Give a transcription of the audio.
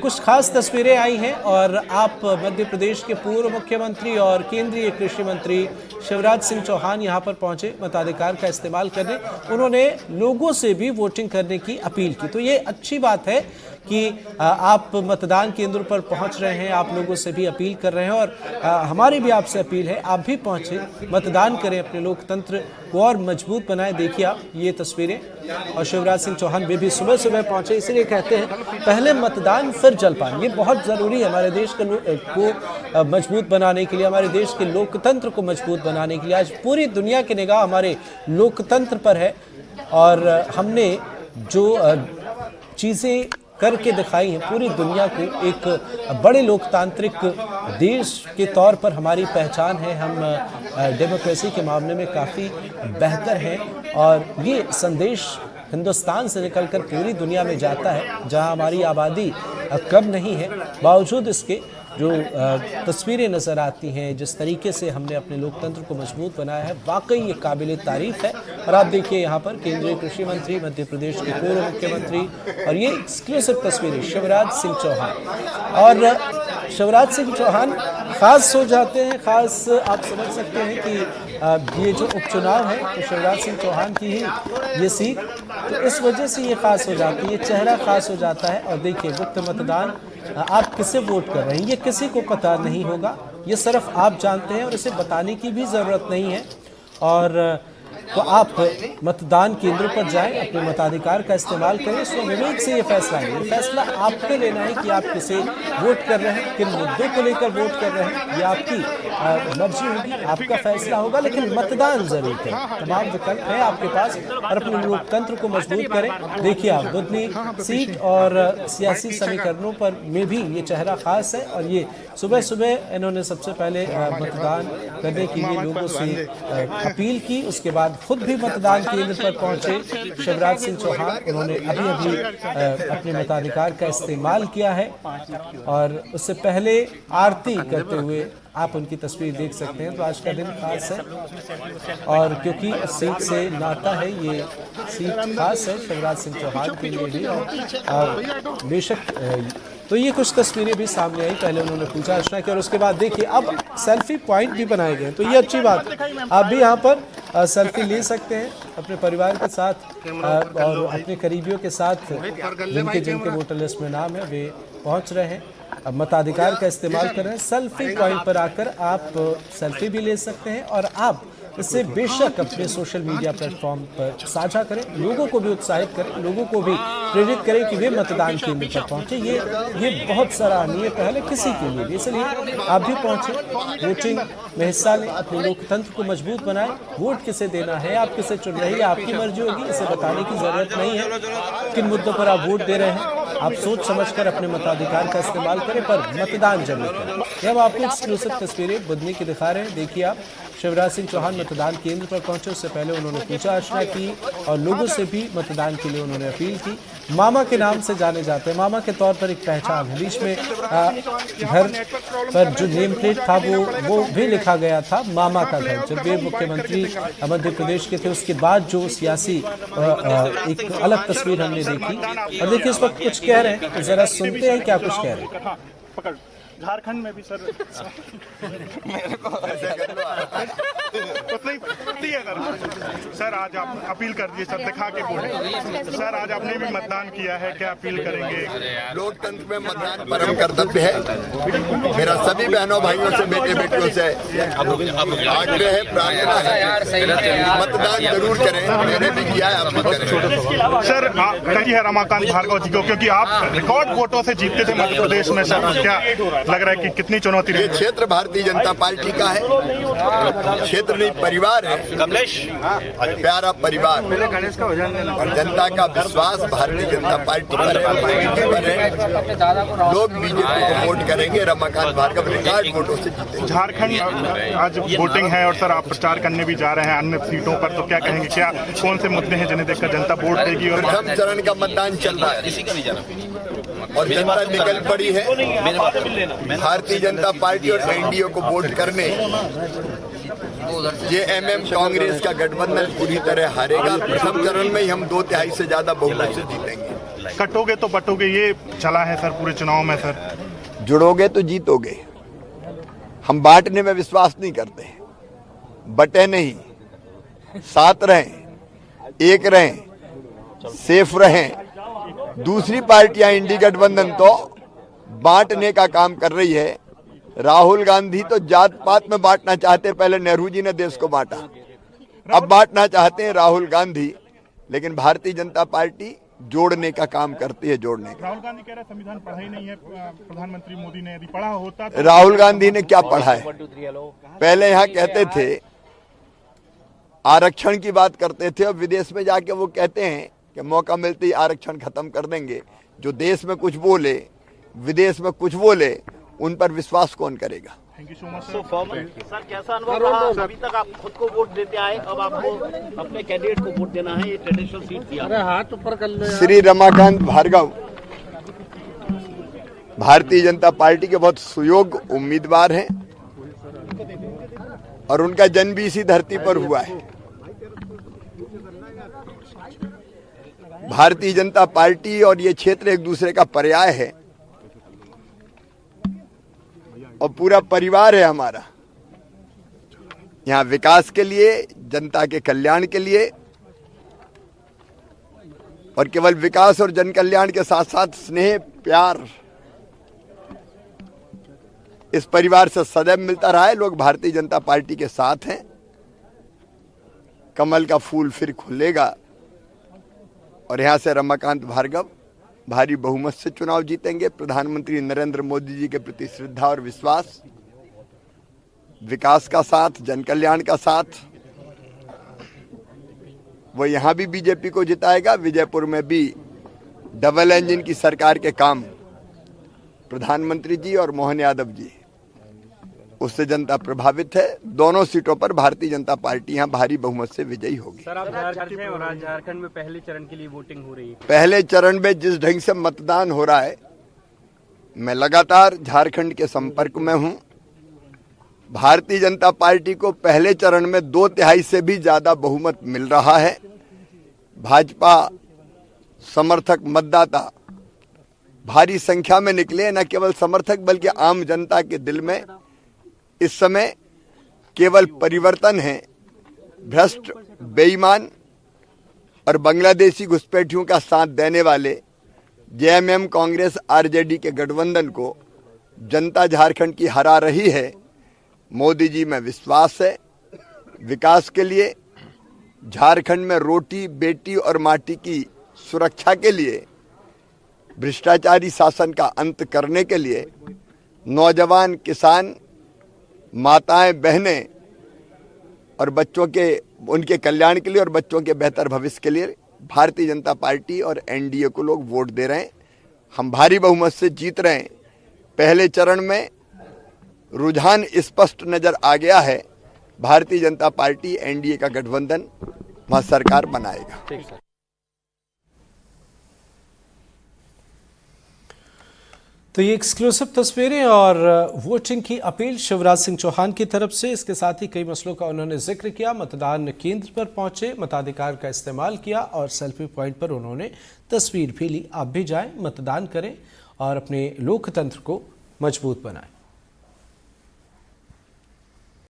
कुछ खास तस्वीरें आई हैं और आप मध्य प्रदेश के पूर्व मुख्यमंत्री और केंद्रीय कृषि मंत्री शिवराज सिंह चौहान यहां पर पहुंचे मताधिकार का इस्तेमाल करने। उन्होंने लोगों से भी वोटिंग करने की अपील की। तो ये अच्छी बात है कि आप मतदान केंद्र पर पहुंच रहे हैं, आप लोगों से भी अपील कर रहे हैं और हमारी भी आपसे अपील है, आप भी पहुंचे, मतदान करें, अपने लोकतंत्र को और मजबूत बनाएं। देखिए आप ये तस्वीरें, और शिवराज सिंह चौहान वे भी सुबह सुबह पहुंचे। इसलिए कहते हैं पहले मतदान फिर जलपान। ये बहुत ज़रूरी है हमारे देश को मजबूत बनाने के लिए, हमारे देश के लोकतंत्र को मजबूत बनाने के लिए। आज पूरी दुनिया की निगाह हमारे लोकतंत्र पर है और हमने जो चीज़ें करके दिखाई हैं पूरी दुनिया को एक बड़े लोकतांत्रिक देश के तौर पर हमारी पहचान है। हम डेमोक्रेसी के मामले में काफ़ी बेहतर हैं और ये संदेश हिंदुस्तान से निकलकर पूरी दुनिया में जाता है, जहां हमारी आबादी कम नहीं है, बावजूद इसके जो तस्वीरें नज़र आती हैं, जिस तरीके से हमने अपने लोकतंत्र को मजबूत बनाया है, वाकई ये काबिल तारीफ़ है। और आप देखिए यहाँ पर केंद्रीय कृषि मंत्री, मध्य प्रदेश के पूर्व मुख्यमंत्री, और ये एक्सक्लूसिव तस्वीरें शिवराज सिंह चौहान। और शिवराज सिंह चौहान ख़ास हो जाते हैं, ख़ास आप समझ सकते हैं कि ये जो उपचुनाव है तो शिवराज सिंह चौहान की ही ये सीट, तो इस वजह से ये ख़ास हो जाती है, ये चेहरा ख़ास हो जाता है। और देखिए गुप्त मतदान, आप किसे वोट कर रहे हैं ये किसी को पता नहीं होगा, ये सिर्फ आप जानते हैं और इसे बताने की भी ज़रूरत नहीं है। और तो आप मतदान केंद्र पर जाएं, अपने मताधिकार का इस्तेमाल करें, स्वविवेक से ये फैसला है। ये फैसला आपको लेना है कि आप किसे वोट कर रहे हैं, किन मुद्दों को लेकर वोट कर रहे हैं, ये आपकी मर्जी होगी, आपका फैसला होगा। लेकिन मतदान जरूर करें, तमाम विकल्प हैं आपके पास और अपने लोकतंत्र को मजबूत करें। देखिए आप बुधनी सीट और सियासी समीकरणों पर में भी ये चेहरा खास है और ये सुबह सुबह इन्होंने सबसे पहले मतदान करने के लिए लोगों से अपील की, उसके बाद खुद भी मतदान केंद्र पर पहुंचे शिवराज सिंह चौहान। उन्होंने अभी अपने मताधिकार का इस्तेमाल किया है और उससे पहले आरती करते हुए आप उनकी तस्वीर देख सकते हैं। तो आज का दिन खास है और क्योंकि सीट से नाता है, ये सीट खास है शिवराज सिंह चौहान के लिए भी। और बेशक तो ये कुछ तस्वीरें भी सामने आई, पहले उन्होंने पूजा अर्चना की और उसके बाद देखिए अब सेल्फी पॉइंट भी बनाए गए हैं। तो ये अच्छी बात है, आप भी यहाँ पर सेल्फी ले सकते हैं अपने परिवार के साथ और अपने करीबियों के साथ, जिनके वोटर लिस्ट में नाम है वे पहुँच रहे हैं, अब मताधिकार का इस्तेमाल कर रहे हैं। सेल्फी पॉइंट पर आकर आप सेल्फी भी ले सकते हैं और आप इससे बेशक अपने सोशल मीडिया प्लेटफॉर्म पर साझा करें, लोगों को भी उत्साहित करें, लोगों को भी प्रेरित करें कि वे मतदान केंद्र पर पहुंचे। ये बहुत सराहनीय पहल है किसी के लिए भी, इसलिए आप भी पहुंचे, वोटिंग में हिस्सा लें, अपने लोकतंत्र को मजबूत बनाएं। वोट किसे देना है, आप किसे चुन रहे हैं, आपकी मर्जी होगी, इसे बताने की जरूरत नहीं है किन मुद्दों पर आप वोट दे रहे हैं। आप सोच समझकर अपने मताधिकार का इस्तेमाल करें, पर मतदान जरूर करें। अब आपको एक्सक्लूसिव तस्वीरें बुधनी की दिखा रहे हैं। देखिए आप शिवराज सिंह चौहान मतदान केंद्र पर पहुंचे, उससे पहले उन्होंने पूजा अर्चना की और लोगों से भी मतदान के लिए उन्होंने अपील की। मामा के नाम से जाने जाते हैं, मामा के तौर पर एक पहचान है। बीच में घर पर जो नेम प्लेट था वो भी लिखा गया था मामा का घर। जब वे मुख्यमंत्री मध्य प्रदेश के थे उसके बाद जो सियासी एक अलग तस्वीर हमने देखी। और देखिए इस वक्त कुछ कह रहे हैं, जरा सुनते हैं क्या कुछ कह रहे हैं। झारखंड में भी सर मेरे को सर आज आप अपील कर दिए, सर दिखा के बोले सर आज आपने भी मतदान किया है, क्या अपील करेंगे? लोकतंत्र में मतदान परम कर्तव्य है। मेरा सभी बहनों भाइयों से, बेटे बेटियों से आग्रह है, प्रार्थना है, मतदान जरूर करें। मैंने भी किया है, आप भी करें। सर कही है रमाकांत भार्गव जी को, क्योंकि आप रिकॉर्ड वोटों से जीतते थे मध्य प्रदेश में, सर क्या लग रहा है कि कितनी चुनौती रही? ये क्षेत्र भारतीय जनता पार्टी का है, क्षेत्र नहीं परिवार है, कमलेश प्यारा परिवार, और जनता का विश्वास भारतीय जनता पार्टी पर है। लोग बीजेपी को वोट करेंगे, रमाकांत भार्गव रिकॉर्ड वोटों से जीते। झारखंड आज वोटिंग है और सर आप प्रचार करने भी जा रहे हैं अन्य सीटों पर, तो क्या कहेंगे, क्या कौन से मुद्दे हैं जिन्हें देखकर जनता वोट देगी? और प्रथम चरण का मतदान चल रहा है और जनता निकल पड़ी है भारतीय जनता पार्टी और एनडीए को वोट करने। ये एमएम कांग्रेस का गठबंधन पूरी तरह हारेगा। प्रथम चरण में ही हम 2/3 से ज्यादा बहुमत से जीतेंगे। कटोगे तो बटोगे, ये चला है सर पूरे चुनाव में सर। जुड़ोगे तो जीतोगे। हम बांटने में विश्वास नहीं करते, बटे नहीं, साथ रहें, एक रहें, सेफ रहें। दूसरी पार्टियां इंडी गठबंधन तो बांटने का काम कर रही है। राहुल गांधी तो जात पात में बांटना चाहते, पहले नेहरू जी ने देश को बांटा, अब बांटना चाहते हैं राहुल गांधी। लेकिन भारतीय जनता पार्टी जोड़ने का काम करती है, जोड़ने का। राहुल गांधी कह रहे संविधान पढ़ा ही नहीं है प्रधानमंत्री मोदी ने, यदि पढ़ा होता तो। राहुल गांधी ने क्या पढ़ा है? पहले यहाँ कहते थे, आरक्षण की बात करते थे, और विदेश में जाके वो कहते हैं कि मौका मिलते ही आरक्षण खत्म कर देंगे। जो देश में कुछ बोले, विदेश में कुछ बोले, उन पर विश्वास कौन करेगा? Thank you so much sir, कैसा अनुभव रहा? अभी तक आप खुद को वोट देते आए, अब आपको अपने कैंडिडेट को वोट देना है, ये ट्रेडिशनल सीट दिया। अरे हाथ ऊपर कर लो। श्री रमाकांत भार्गव भारतीय जनता पार्टी के बहुत सुयोग्य उम्मीदवार हैं, और उनका जन्म भी इसी धरती पर हुआ है। भारतीय जनता पार्टी और ये क्षेत्र एक दूसरे का पर्याय है, और पूरा परिवार है हमारा। यहाँ विकास के लिए, जनता के कल्याण के लिए, और केवल विकास और जन कल्याण के साथ साथ स्नेह प्यार इस परिवार से सदैव मिलता रहा है। लोग भारतीय जनता पार्टी के साथ हैं। कमल का फूल फिर खुलेगा, और यहां से रमाकांत भार्गव भारी बहुमत से चुनाव जीतेंगे। प्रधानमंत्री नरेंद्र मोदी जी के प्रति श्रद्धा और विश्वास, विकास का साथ, जन कल्याण का साथ, वो यहां भी बीजेपी को जिताएगा। विजयपुर में भी डबल इंजन की सरकार के काम प्रधानमंत्री जी और मोहन यादव जी, उससे जनता प्रभावित है। दोनों सीटों पर भारतीय जनता पार्टी यहां भारी बहुमत से विजयी होगी। सर, आप झारखंड से और आज झारखंड में पहले चरण के लिए वोटिंग हो रही है। पहले चरण में जिस ढंग से मतदान हो रहा है, मैं लगातार झारखंड के संपर्क में हूं। भारतीय जनता पार्टी को पहले चरण में 2/3 से भी ज्यादा बहुमत मिल रहा है। भाजपा समर्थक मतदाता भारी संख्या में निकले, न केवल समर्थक बल्कि आम जनता के दिल में इस समय केवल परिवर्तन है। भ्रष्ट, बेईमान और बांग्लादेशी घुसपैठियों का साथ देने वाले जेएमएम, कांग्रेस, आरजेडी के गठबंधन को जनता झारखंड की हरा रही है। मोदी जी में विश्वास है। विकास के लिए, झारखंड में रोटी, बेटी और माटी की सुरक्षा के लिए, भ्रष्टाचारी शासन का अंत करने के लिए, नौजवान, किसान, माताएं, बहनें और बच्चों के, उनके कल्याण के लिए और बच्चों के बेहतर भविष्य के लिए भारतीय जनता पार्टी और एनडीए को लोग वोट दे रहे हैं। हम भारी बहुमत से जीत रहे हैं। पहले चरण में रुझान स्पष्ट नजर आ गया है। भारतीय जनता पार्टी, एनडीए का गठबंधन वहां सरकार बनाएगा। तो ये एक्सक्लूसिव तस्वीरें और वोटिंग की अपील शिवराज सिंह चौहान की तरफ से। इसके साथ ही कई मसलों का उन्होंने जिक्र किया। मतदान केंद्र पर पहुंचे, मताधिकार का इस्तेमाल किया और सेल्फी पॉइंट पर उन्होंने तस्वीर भी ली। आप भी जाएं, मतदान करें और अपने लोकतंत्र को मजबूत बनाएं।